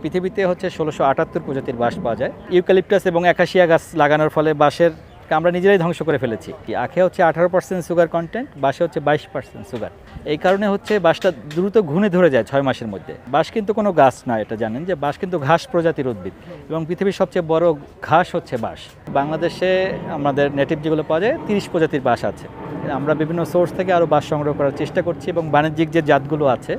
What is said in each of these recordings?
পৃথিবীতে হচ্ছে ১৬৭৮ প্রজাতির বাঁশ পাওয়া যায়। ইউক্যালিপটাস এবং অ্যাকাশিয়া গাছ লাগানোর ফলে বাঁশের আমরা নিজেরাই ধ্বংস করে ফেলেছি। আখে হচ্ছে 18% সুগার কন্টেন্ট, বাঁশে হচ্ছে 22% সুগার। এই কারণে হচ্ছে বাঁশটা দ্রুত ঘুণে ধরে যায় ৬ মাসের মধ্যে। বাঁশ কিন্তু কোনো গাছ না, এটা জানেন যে বাঁশ কিন্তু ঘাস প্রজাতির উদ্ভিদ এবং পৃথিবীর সবচেয়ে বড় ঘাস হচ্ছে বাঁশ। বাংলাদেশে আমাদের নেটিভ যেগুলো পাওয়া যায় 30 প্রজাতির বাঁশ আছে। আমরা বিভিন্ন সোর্স থেকে আরও বাঁশ সংগ্রহ করার চেষ্টা করছি এবং বাণিজ্যিক যে জাতগুলো আছে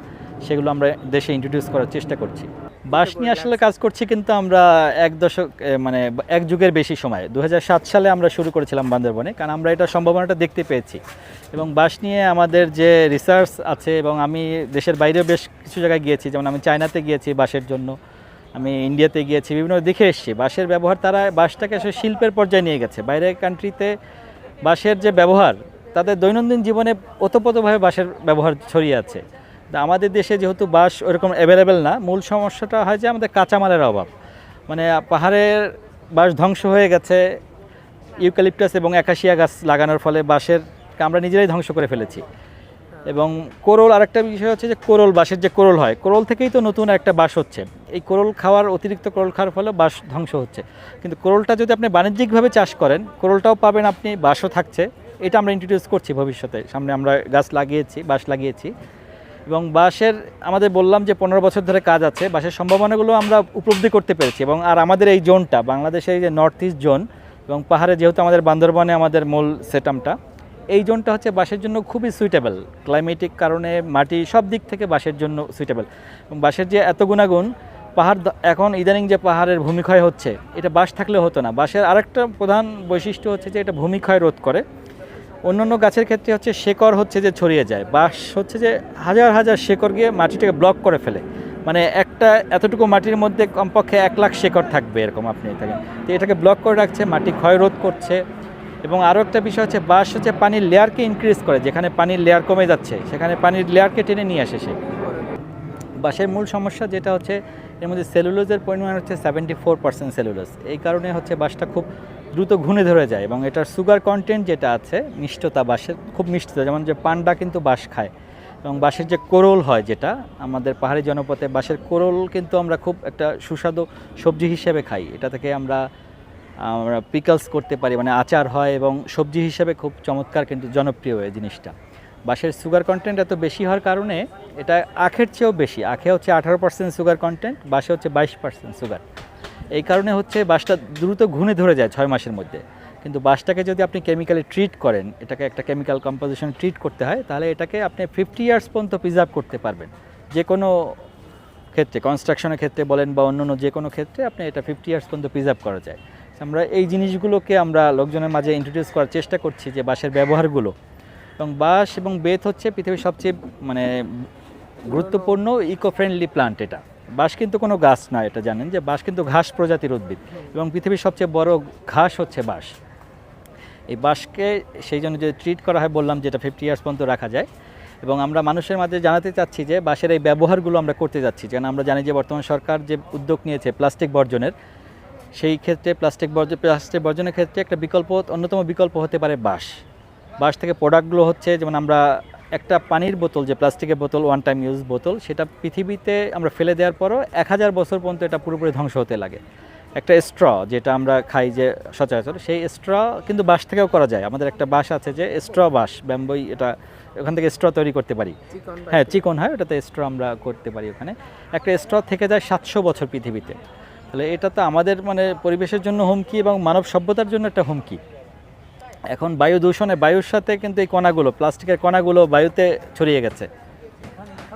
সেগুলো আমরা দেশে ইন্ট্রোডিউস করার চেষ্টা করছি। বাঁশ নিয়ে আসলে কাজ করছি কিন্তু আমরা এক যুগের বেশি সময় 2007 সালে আমরা শুরু করেছিলাম বান্দরবনে, কারণ আমরা এটা সম্ভাবনাটা দেখতে পেয়েছি এবং বাঁশ নিয়ে আমাদের যে রিসার্চ আছে এবং আমি দেশের বাইরেও বেশ কিছু জায়গায় গিয়েছি, যেমন আমি চায়নাতে গিয়েছি বাঁশের জন্য, আমি ইন্ডিয়াতে গিয়েছি, বিভিন্ন দেখে এসেছি বাঁশের ব্যবহার। তারা বাঁশটাকে আসলে শিল্পের পর্যায়ে নিয়ে গেছে। বাইরের কান্ট্রিতে বাঁশের যে ব্যবহার, তাদের দৈনন্দিন জীবনে ওতপ্রোতভাবে বাঁশের ব্যবহার ছড়িয়ে আছে। আমাদের দেশে যেহেতু বাঁশ ওরকম অ্যাভেলেবেল না, মূল সমস্যাটা হয় যে আমাদের কাঁচামালের অভাব। পাহাড়ের বাঁশ ধ্বংস হয়ে গেছে, ইউক্যালিপটাস এবং অ্যাকাশিয়া গাছ লাগানোর ফলে বাঁশের আমরা নিজেরাই ধ্বংস করে ফেলেছি। এবং কোরল, আরেকটা বিষয় হচ্ছে যে কোরল, বাঁশের যে কোরল হয়, কোরল থেকেই তো নতুন একটা বাঁশ হচ্ছে। এই কোরল খাওয়ার, অতিরিক্ত কোরল খাওয়ার ফলে বাঁশ ধ্বংস হচ্ছে। কিন্তু কোরলটা যদি আপনি বাণিজ্যিকভাবে চাষ করেন, কোরলটাও পাবেন আপনি, বাঁশও থাকছে। এটা আমরা ইন্ট্রোডিউস করছি ভবিষ্যতে, সামনে আমরা গাছ লাগিয়েছি, বাঁশ লাগিয়েছি। এবং বাঁশের আমাদের বললাম যে 15 বছর ধরে কাজ আছে, বাঁশের সম্ভাবনাগুলো আমরা উপলব্ধি করতে পেরেছি। এবং আর আমাদের এই জোনটা, বাংলাদেশের এই যে নর্থ ইস্ট জোন এবং পাহাড়ে যেহেতু আমাদের বান্দরবনে আমাদের মূল সেটআপটা, এই জোনটা হচ্ছে বাঁশের জন্য খুবই সুইটেবল। ক্লাইমেটিক কারণে, মাটি, সব দিক থেকে বাঁশের জন্য সুইটেবল। এবং বাঁশের যে এত গুণাগুণ, পাহাড় এখন ইদানিং যে পাহাড়ের ভূমিক্ষয় হচ্ছে, এটা বাঁশ থাকলেও হতো না। বাঁশের আরেকটা প্রধান বৈশিষ্ট্য হচ্ছে যে এটা ভূমিক্ষয় রোধ করে। অন্যান্য গাছের ক্ষেত্রে হচ্ছে শেকড় হচ্ছে যে ছড়িয়ে যায়, বাঁশ হচ্ছে যে হাজার হাজার শেকড় গিয়ে মাটিটাকে ব্লক করে ফেলে। একটা এতটুকু মাটির মধ্যে কমপক্ষে 1 লাখ শেকড় থাকবে এরকম আপনি থাকেন, তো এটাকে ব্লক করে রাখছে, মাটি ক্ষয় রোধ করছে। এবং আরও একটা বিষয় হচ্ছে বাঁশ হচ্ছে পানির লেয়ারকে ইনক্রিজ করে, যেখানে পানির লেয়ার কমে যাচ্ছে সেখানে পানির লেয়ারকে টেনে নিয়ে আসে সে। বাঁশের মূল সমস্যা যেটা হচ্ছে, এর মধ্যে সেলুলোজের পরিমাণ হচ্ছে 74% সেলুলোজ। এই কারণে হচ্ছে বাঁশটা খুব দ্রুত ঘুণে ধরে যায়। এবং এটার সুগার কন্টেন্ট যেটা আছে, মিষ্টতা, বাঁশের খুব মিষ্টতা, যেমন যে পান্ডা কিন্তু বাঁশ খায়। এবং বাঁশের যে কোরল হয়, যেটা আমাদের পাহাড়ি জনপথে বাঁশের কোরল কিন্তু আমরা খুব একটা সুস্বাদু সবজি হিসেবে খাই। এটা থেকে আমরা পিকলস করতে পারি, আচার হয় এবং সবজি হিসেবে খুব চমৎকার, কিন্তু জনপ্রিয় এই জিনিসটা। বাঁশের সুগার কন্টেন্ট এত বেশি হওয়ার কারণে এটা আখের চেয়েও বেশি। আখে হচ্ছে 18% সুগার কন্টেন্ট, বাঁশে হচ্ছে 22% সুগার। এই কারণে হচ্ছে বাঁশটা দ্রুত ঘুণে ধরে যায় 6 মাসের মধ্যে। কিন্তু বাঁশটাকে যদি আপনি কেমিক্যালি ট্রিট করেন, এটাকে একটা কেমিক্যাল কম্পোজিশন ট্রিট করতে হয়, তাহলে এটাকে আপনি 50 ইয়ার্স পর্যন্ত প্রিজার্ভ করতে পারবেন। যে কোনো ক্ষেত্রে, কনস্ট্রাকশনের ক্ষেত্রে বলেন বা অন্য যে কোনো ক্ষেত্রে, আপনি এটা 50 ইয়ার্স পর্যন্ত প্রিজার্ভ করা যায়। আমরা এই জিনিসগুলোকে আমরা লোকজনের মাঝে ইন্ট্রোডিউস করার চেষ্টা করছি, যে বাঁশের ব্যবহারগুলো। এবং বাঁশ এবং বেত হচ্ছে পৃথিবীর সবচেয়ে গুরুত্বপূর্ণ ইকো ফ্রেন্ডলি প্লান্ট। এটা বাঁশ কিন্তু কোনো গাছ না, এটা জানেন যে বাঁশ কিন্তু ঘাস প্রজাতির উদ্ভিদ এবং পৃথিবীর সবচেয়ে বড় ঘাস হচ্ছে বাঁশ। এই বাঁশকে সেই জন্য যদি ট্রিট করা হয়, বললাম যেটা 50 ইয়ার্স পর্যন্ত রাখা যায়। এবং আমরা মানুষের মাঝে জানাতে চাচ্ছি যে বাঁশের এই ব্যবহারগুলো আমরা করতে যাচ্ছি, যেন আমরা জানি যে বর্তমান সরকার যে উদ্যোগ নিয়েছে প্লাস্টিক বর্জনের, সেই ক্ষেত্রে প্লাস্টিক বর্জনের ক্ষেত্রে একটা অন্যতম বিকল্প হতে পারে বাঁশ। বাঁশ থেকে প্রোডাক্টগুলো হচ্ছে, যেমন আমরা একটা পানির বোতল, যে প্লাস্টিকের বোতল, ওয়ান টাইম ইউজ বোতল, সেটা পৃথিবীতে আমরা ফেলে দেওয়ার পরও 1000 বছর পর্যন্ত এটা পুরোপুরি ধ্বংস হতে লাগে। একটা স্ট্র যেটা আমরা খাই যে সচরাচর, সেই স্ট্র কিন্তু বাঁশ থেকেও করা যায়। আমাদের একটা বাঁশ আছে যে স্ট্র বাঁশ, ব্যাম্বই, এটা ওখান থেকে স্ট্র তৈরি করতে পারি। হ্যাঁ, চিকন হয়, ওটাতে স্ট্র আমরা করতে পারি। ওখানে একটা স্ট্র থেকে যায় 700 বছর পৃথিবীতে। তাহলে এটা তো আমাদের পরিবেশের জন্য হুমকি এবং মানব সভ্যতার জন্য একটা হুমকি। এখন বায়ু দূষণে, বায়ুর সাথে কিন্তু এই কণাগুলো, প্লাস্টিকের কণাগুলো বায়ুতে ছড়িয়ে গেছে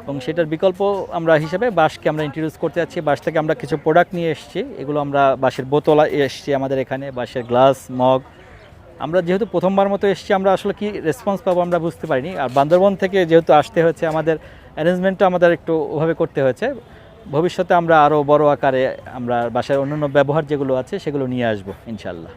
এবং সেটার বিকল্প আমরা হিসেবে বাঁশকে আমরা ইন্ট্রোডিউস করতে যাচ্ছি। বাঁশ থেকে আমরা কিছু প্রোডাক্ট নিয়ে এসেছি, এগুলো আমরা বাঁশের বোতল এসেছি আমাদের এখানে, বাঁশের গ্লাস, মগ। আমরা যেহেতু প্রথমবার মতো এসেছি, আমরা আসলে কি রেসপন্স পাবো আমরা বুঝতে পারিনি। আর বান্দরবন থেকে যেহেতু আসতে হয়েছে, আমাদের অ্যারেঞ্জমেন্টটা আমাদের একটু ওভাবে করতে হয়েছে। ভবিষ্যতে আমরা আরও বড় আকারে আমরা বাঁশের অন্যান্য ব্যবহার যেগুলো আছে সেগুলো নিয়ে আসবো ইনশাল্লাহ।